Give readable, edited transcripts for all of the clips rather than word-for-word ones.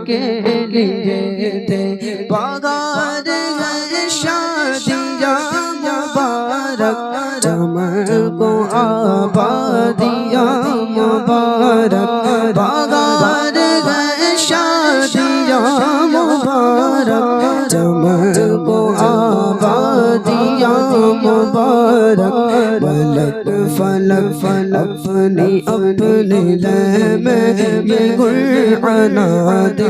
کے لیے تھے بہار ہے شادیاں مبارک چمن کو آبادیاں مبارک بہار ہے شادیاں مبارک چمن کو آبادیاں مبارک ملک فلک اپنی اپنے لے میں یہ گل عناد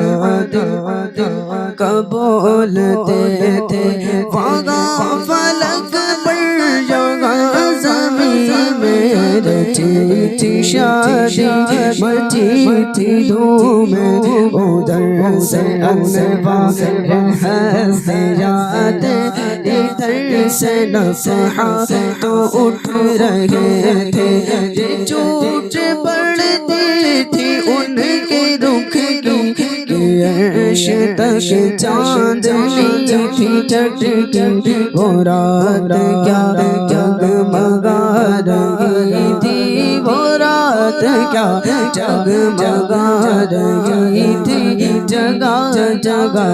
کا بولتے تھے وہاں فلک پر جگہ زمین میں رچی تھی شادی مچی تھی دھوم ادھر سے انواع حسیات ادھر سے نفحات تو اٹھ رہے تھے چوٹ پڑتی تھی ان کے رخ کی عرش تک چاندنی تھی چٹکی وہ رات کیا جگمگا رہی تھی وہ رات کیا جگمگا رہی تھی جگہ جگہ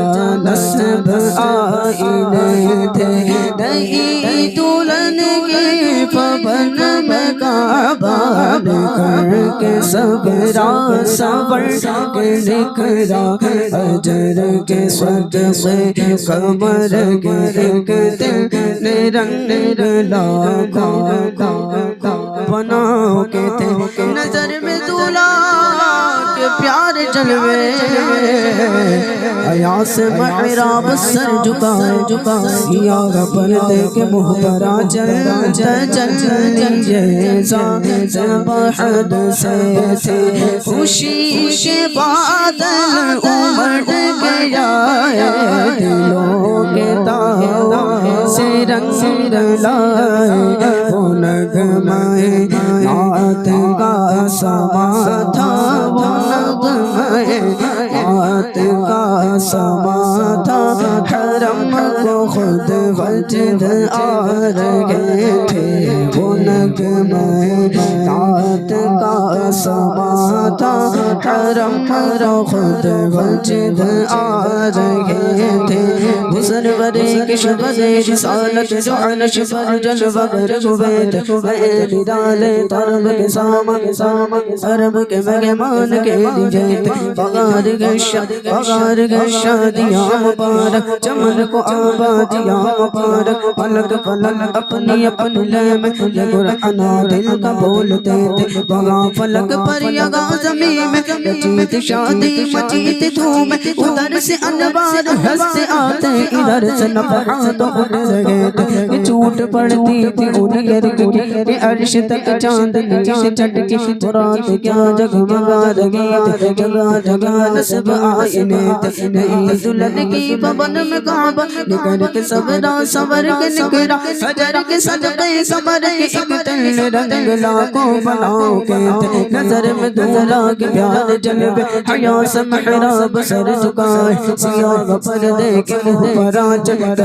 نصب آئینے تھے نئی دلہن کی پابند میں کعبہ کر کے صبرا صبر کے نکھرا اجر کے صدقے قمر کے دل نے رنگ لاگا بنا کے تھے نظر میں دولہا کے پیار جلوے حیا سے محراب سر جھکا سیاہ پردے کے منہ پر چلیے زبحد سے تھے خوشی کے بادل امڑ گیا دلوں کے تاؤ سے رنگ لائے وہ نغمہ نعت کا سما تھا وہ نغمہ نعت کا سما تھا حرم کو خود وجد آ رہے تھے وہ نغمہ نعت کا سما تھا حرم کو خود وجد آ رہے تھے گزر برے کشن برے رسالت جو عرش پر جلوہ گر گویت ویلی ڈالے طرب کے ساما عرب کے مہمان کے لیے بغار گشا دیا مبارک چمن کو آبادیاں مبارک پلک پلک اپنی اپنی لے میں یہ قرآن دل کا بولتے تھے وہاں فلک پر یگا زمین میں رچیت شادی مچیت دھوم ادھر سے انوار ہنستے آتے ادھر سے نفحات اٹھ رہے تھے یہ چوٹ پڑتی تھی ان گرگ کی عرش تک چاندنی سے چٹکی رات کیا جگمگا رہی تھی جگہ جگہ نصب آئینے تھے نئی دلہن کی پابند میں کعبہ نکر کے صبرا صبر کے نکرا فجر کے صدقے قمر کے ایک تل رنگ لاکھوں بناؤ کے تھے نظر میں دولہا کے پیار جلوے حیا سے محراب سر جھکائے سیاہ پردے کے منہ پر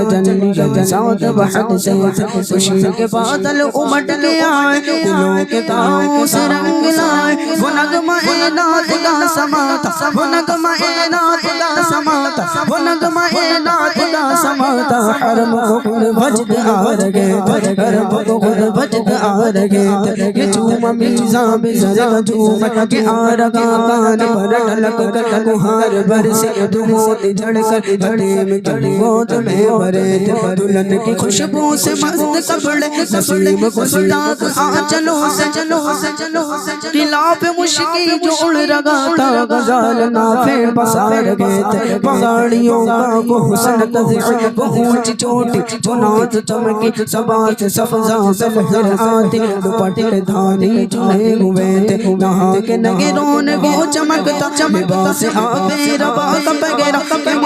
تجلی جزاد وحد سے خوشی کے بادل امٹ کے آئے دلوں کے تاؤں سے رنگ لائے وہ نغمہ نعت کا سما تھا وہ نغمہ نعت کا سما تھا وہ نغمہ نعت کا سما تھا حرم کو خود وجد آ رہے حرم کو خود وجد آ رہے یہ چوم میزاں بزرگ چوم کے آ رگا کان پر ڈھلک کر گہار برسے دھوت جھڑ کر جھڑے میں چڑی گود میں بھرے تھے دلہن کی خوشبو سے مست کپڑے نسیم کو سلاک آنچلوں سے قلعہ پہ مشکی جو اڑ رگا تھا غزال نافع بسار گئے تھے پگاڑیوں کا وہ حسن تذکر وہ اونچی چوٹی وہ ناز چمکی سبات سفزا بلہر آتی دوپٹے دھانی چنے ہوئے تھے نہا کے نگروں نے وہ چمکتا لباس آبِ ربا کا بغیرہ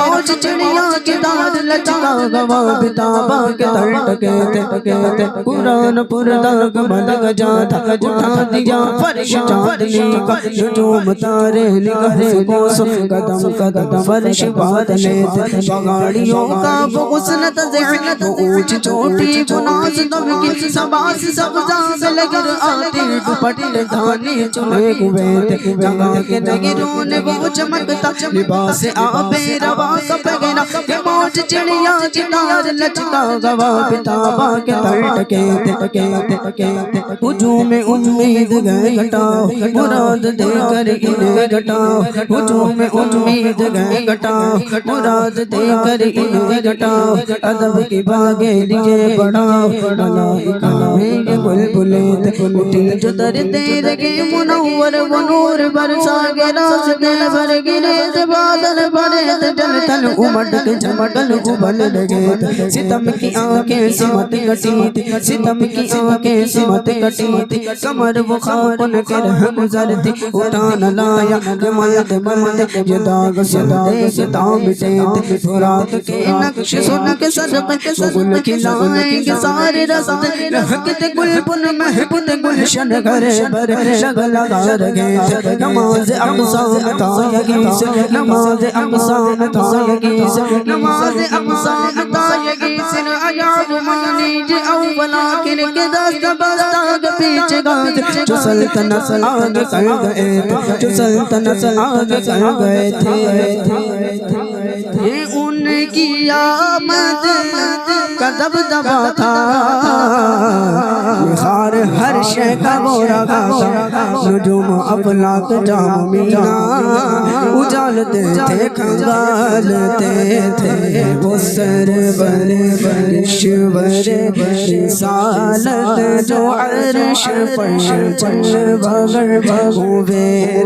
موج چڑیا کی دار لچکا گوا بتابا کے دھڑکتے قرآن پر داغ بند گجا تھا اٹھا دیا فرش چاندنی کا نجوم تارے نگہے کوسو قدم قدم فرش بادلے پگاڑیوں کا وہ غسنت ذہنت اونچ چوٹی گناز دم کی سباس سبزاز لگر آتی دوپٹے دھانی چلے گویت جگہ کے نگروں نے وہ چمکتا لباس آبے روا کا پگنا کہ موج چڑیا چنار لچکا گوا بتابا کے دھڑکتے ہجوم امید گئے گھٹاؤ مراد دے کر انہیں گھٹاؤ ہجوم امید گئے گھٹاؤ مراد دے کر انہیں گھٹاؤ ادب کی باغے لیے بڑھاؤ ملائکہ میں یہ بلبلیں اٹھی جو در تیرے کے منور و نور برسا کے راستے بھر گرے بادل بڑے جل تل امٹ کے جمٹل ابل لگے ستم کی آنکھیں سمت کٹی تھی ستم کی آنکھیں سمت کٹی تھی کمر وہ خاکن کے رہ گزرتی اٹھانا لایا جمعیت بند یہ داغ سدے ستام مٹے فراق کے نقش سن کے صدق گل کھلائیں گے سارے رستے رہکتے گل پن محکتے گلشن گھر بر لگ لگا رگے نماز اقصا میں تھا یگیس نماز اقصا میں تھا یگیس نماز اقصا میں تھا یگیس عیاب مانی جی اولا کن کے دست بستاگ پیچھے گات جو سلطنت آگ کر گئے تھے جو سلطنت آگ کر گئے تھے یہ ان کی آمد کا دبدبا تھا خار ہر شے کا گورا تھا نجوم افلاک جام مینا اجالتے تھے کھنگالتے تھے وہ سرور ورشور رسالت جو عرش پر چل بغر بغوے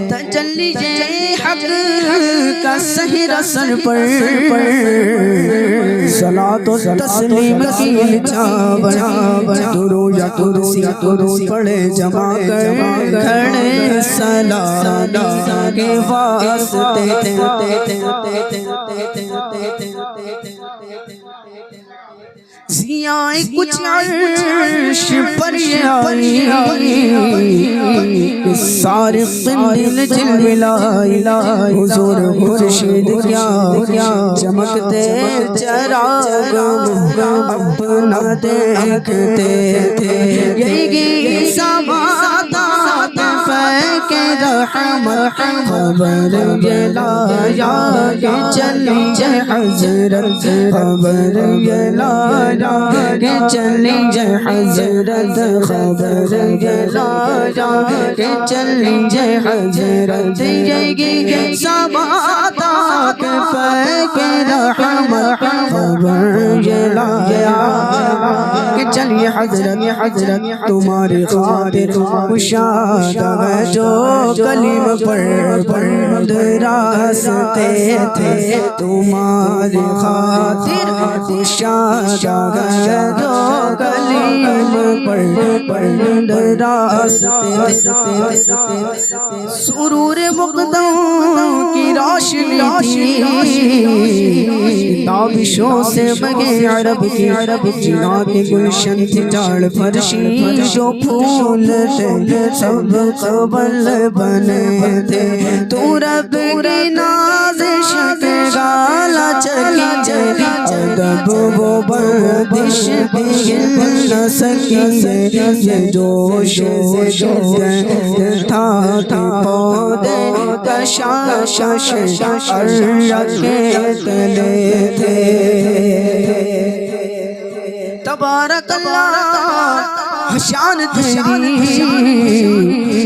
تجلی حق کا صحیح رسل پر صلاة و تسلیم کی چاور درو یا کرسی درود پڑھے جمع کر کھڑے سلام کے واسطے سیاہ کچھ عرش پر یہ آئی سارے قندل جلولائی حضور خورشید کیا چمکتے چراغ اپنا دیکھتے تھے یہی سماعت فیک رحمت خبر گلایا کہ چلی جے حضرت خبر گلایا کہ چلی جے حضرت خبر گلایا کہ چلی جے حضرت یہی سماعت فیک رحمت خبر گلایا کہ چلی حضرت تمہاری خاطر مشاہدہ ہے جو کلیم پر راستے تھے تمہاری خاطر مشاہدہ ہے جو کلیم پر راستے تھے سرور مقدم کی روشنی تھی تابشوں سے مگے عرب کی جنات گلشن تھی جاڑ فرشی جو پھول تھے سب قبل بنے تھے تو رب کی نازش کے گالا چلی جائے ادب وہ بردش بگل نہ سکی یہ جوش تھا کہ پودے کشاشش رکھے تلے تھے تبارک اللہ شان تیری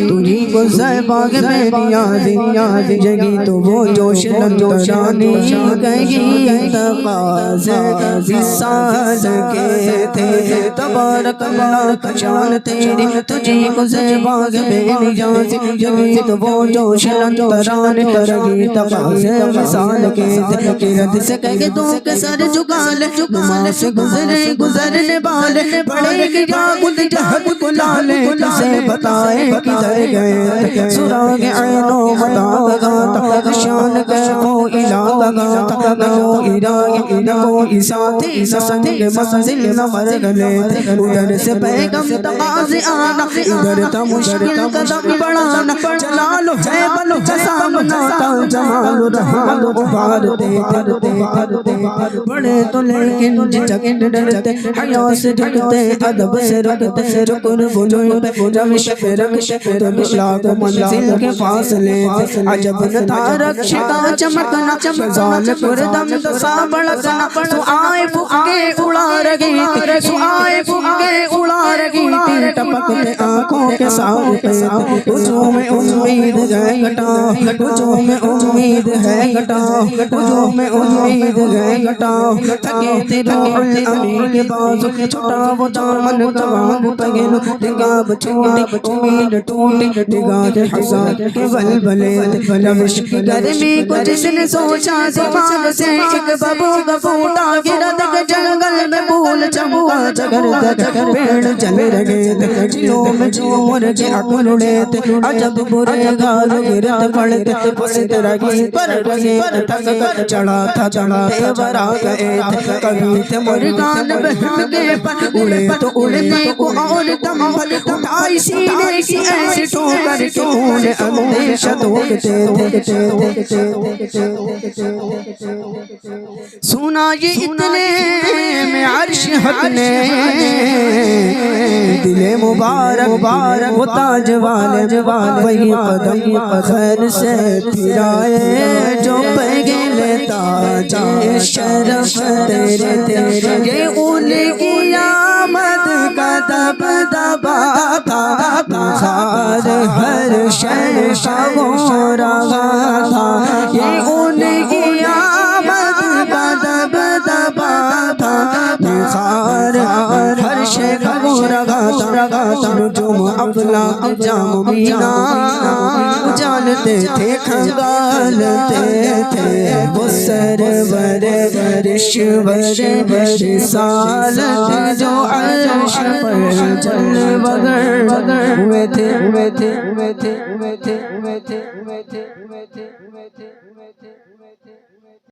تجھی کو زیباگ میں نیاز جگی تو وہ جوش لندرانی گئی تقاضے وصال کے تھے تبارک اللہ شان تیری تجھی کو زیباگ میں نیاز جگی تو وہ جوش لندرانی گئی تقاضے وصال کے تھے قرد سے کہے تو کے سر جھکا لے سے گزرنے والے پڑے کہ جا گل جہد کو لالے کسے بتائے کدھر گئے گئے سراغ عین و متا گاتا نشان کو الہ گاتا نو الہ نو اساتی سنگ منزل نہ مر گلے ادھر سے پیغام تقاض آنا ادھر تا مشکل قدم بڑھانا جلال ہے بلو سامنا تا جمال رحال ابھارتے بڑے تو لیکن جھجک ڈرتے حیا سے جھکتے ادب سے رکھتے رکن بجوئی پہ جمش پہ رکش تو مشلاق منزل کے فاصلے عجب نہ تھا رکش کا چمکنا فضال کردم دسا بڑکنا تو آئے پھکے اڑا رگی تو آئے پھکے اڑا رگی ٹپکتے آنکھوں کے ساتھ ہجوم امید ہے گھٹا ہجوم امید ہے گھٹا ہجوم امید ہے گھٹا تھکے تھے روح الامین کے بازو چھوٹا وہ دامن کباب پگل نگاہ چھوٹی امید ٹوٹی نگاہ حساد کے بلبلے روش کی گرمی کو جس نے سوچا دماغ سے ایک ببو کا پھوٹا گرد کے جنگل میں پھول چمکا جگر جگر پیڑ جل رہے جلوں میں جھومر کے عقل اڑے عجب برے گال گرد پڑتے پس ترگی پر رہے تھک کر چڑھا تھا چڑھتے ورا گئے کبھی تھے مرگان بہن کے پر اڑے تو اڑنے کو اور دمبل اٹھائی سینے کی ایسی ٹھوکر کہ خون اندیشہ توکتے تھے سنا یہ اتنے میں عرش حق نے دل مبارک وہ تاج والے وہی قدم خیر سے پھرائے جو پگل تاج شرف تیرے تیرے یہ ان کی آمد کا دب دبا تھا بخار ہر شے شگو رہا تھا یہ ان کی آمد کا دب دبا تھا بخار ہر شے شگو رہا تھا نجوم افلاک جام مینا جانتے تھے کھنگالتے تھے وہ سرور رشور رسالت جو عرش پر چل بغیر ہوئے تھے